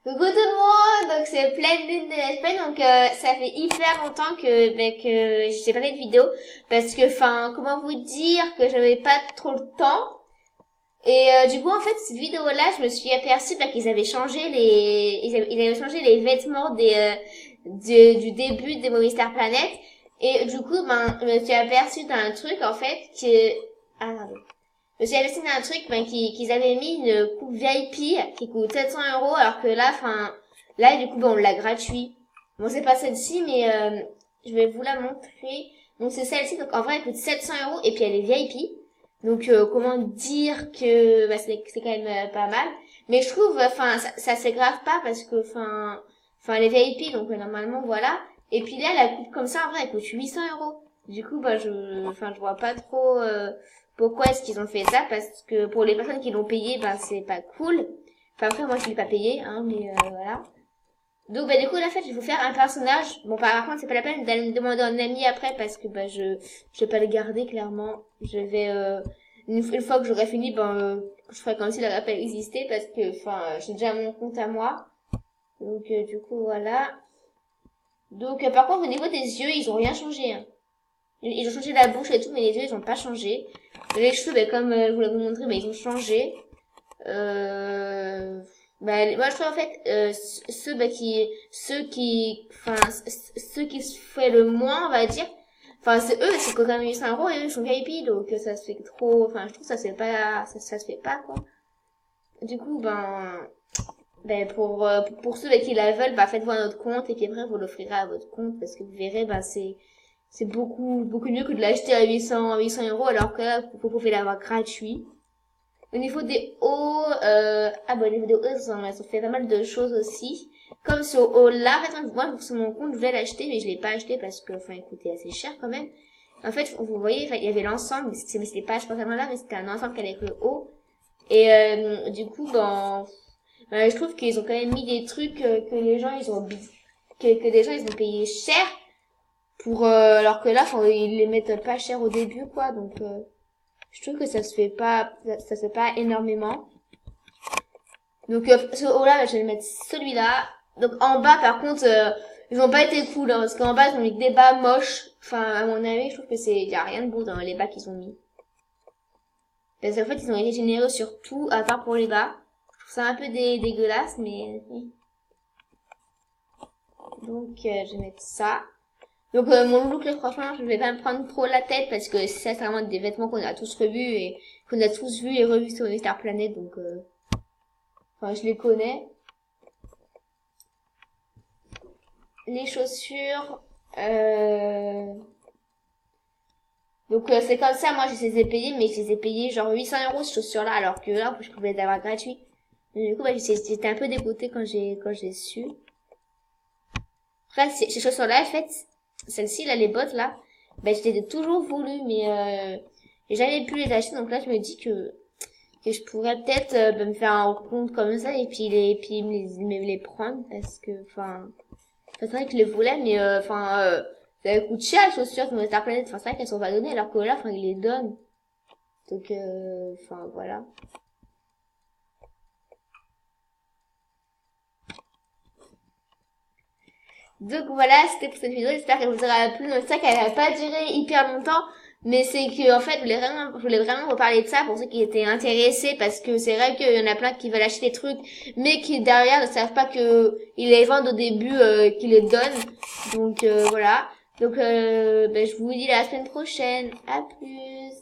Coucou tout le monde, donc c'est pleine lune de l'Espagne, donc ça fait hyper longtemps que j'ai pas fait de vidéo parce que enfin comment vous dire que j'avais pas trop le temps et du coup en fait cette vidéo là je me suis aperçue qu'ils avaient changé ils avaient changé les vêtements du début des Movistar Planet et du coup ben je me suis aperçue d'un truc en fait que attendez je me suis aperçue d'un truc qu'ils avaient mis une coupe VIP qui coûte 700 euros alors que là enfin là du coup ben on l'a gratuit. Bon c'est pas celle-ci mais je vais vous la montrer. Donc c'est celle-ci, donc en vrai elle coûte 700 euros et puis elle est VIP. Donc comment dire que bah, c'est quand même pas mal. Mais je trouve enfin ça c'est grave pas parce que enfin elle est VIP donc normalement voilà. Et puis là la coupe comme ça en vrai elle coûte 800 euros. Du coup bah je vois pas trop pourquoi est-ce qu'ils ont fait ça parce que pour les personnes qui l'ont payé bah c'est pas cool. Enfin après moi je l'ai pas payé hein mais voilà. Donc bah du coup là en fait je vais vous faire un personnage. Bon par contre c'est pas la peine d'aller me demander un ami après parce que bah je vais pas le garder clairement. Je vais une fois que j'aurai fini je ferai comme s'il n'aurait pas existé parce que enfin j'ai déjà mon compte à moi. Donc du coup voilà. Donc par contre au niveau des yeux ils ont rien changé hein. Ils ont changé la bouche et tout mais les yeux ils ont pas changé. Les cheveux bah, comme je vous l'avais montré bah, ils ont changé. Euh, moi je trouve en fait ceux qui se fait le moins on va dire enfin c'est eux c'est quand même 800 euros et eux ils sont VIP donc ça se fait trop enfin je trouve ça c'est pas ça se fait pas quoi du coup pour ceux qui la veulent bah faites-vous un autre compte et puis après vous l'offrirez à votre compte parce que vous verrez c'est beaucoup mieux que de l'acheter à 800 euros alors que là, vous pouvez l'avoir gratuit. Au niveau des hauts, au niveau des hauts, ils ont fait pas mal de choses aussi. Comme ce haut-là, par exemple, moi, sur mon compte, je voulais l'acheter, mais je l'ai pas acheté parce que, enfin, il coûtait assez cher quand même. En fait, vous voyez, enfin, il y avait l'ensemble, mais c'était pas spécialement là, mais c'était un ensemble qu'avec le haut. Et, du coup, je trouve qu'ils ont quand même mis des trucs que les gens, que des gens, ils ont payé cher pour, alors que là, enfin, ils les mettent pas cher au début, quoi, donc, je trouve que ça se fait pas énormément. Donc, ce haut-là, je vais mettre celui-là. Donc, en bas, par contre, ils ont pas été cool, hein, parce qu'en bas, ils ont mis que des bas moches. Enfin, à mon avis, je trouve que y a rien de beau dans les bas qu'ils ont mis. Parce qu'en fait, ils ont été généreux sur tout, à part pour les bas. Je trouve ça un peu dégueulasse, mais, oui. Donc, je vais mettre ça. Donc, mon look, là, franchement, je vais pas me prendre trop la tête, parce que ça, c'est vraiment des vêtements qu'on a tous revus, et qu'on a tous vus et revus sur les Star Planet, donc, enfin, je les connais. Les chaussures, donc c'est comme ça, moi je les ai payées, mais je les ai payées genre 800 euros ces chaussures-là, alors que là, je pouvais les avoir gratuits. Du coup, j'étais un peu dégoûtée quand j'ai su. Après, ces chaussures-là, en fait, celles-ci, là, les bottes, là, je les ai toujours voulu, mais j'ai jamais pu les acheter, donc là, je me dis que je pourrais peut-être me faire un compte comme ça, et puis me les prendre, parce que, enfin, c'est vrai que je les voulais, mais ça coûte cher les chaussures de Star Planet. Enfin, c'est vrai qu'elles sont pas données, alors que là, enfin, ils les donnent. Donc, voilà. Donc voilà, c'était pour cette vidéo. J'espère qu'elle vous aura plu. C'est vrai qu'elle n'a pas duré hyper longtemps. Mais c'est que, en fait, je voulais vraiment vous parler de ça pour ceux qui étaient intéressés parce que c'est vrai qu'il y en a plein qui veulent acheter des trucs, mais qui derrière ne savent pas que ils les vendent au début, qu'ils les donnent. Donc, voilà. Donc, je vous dis à la semaine prochaine. À plus.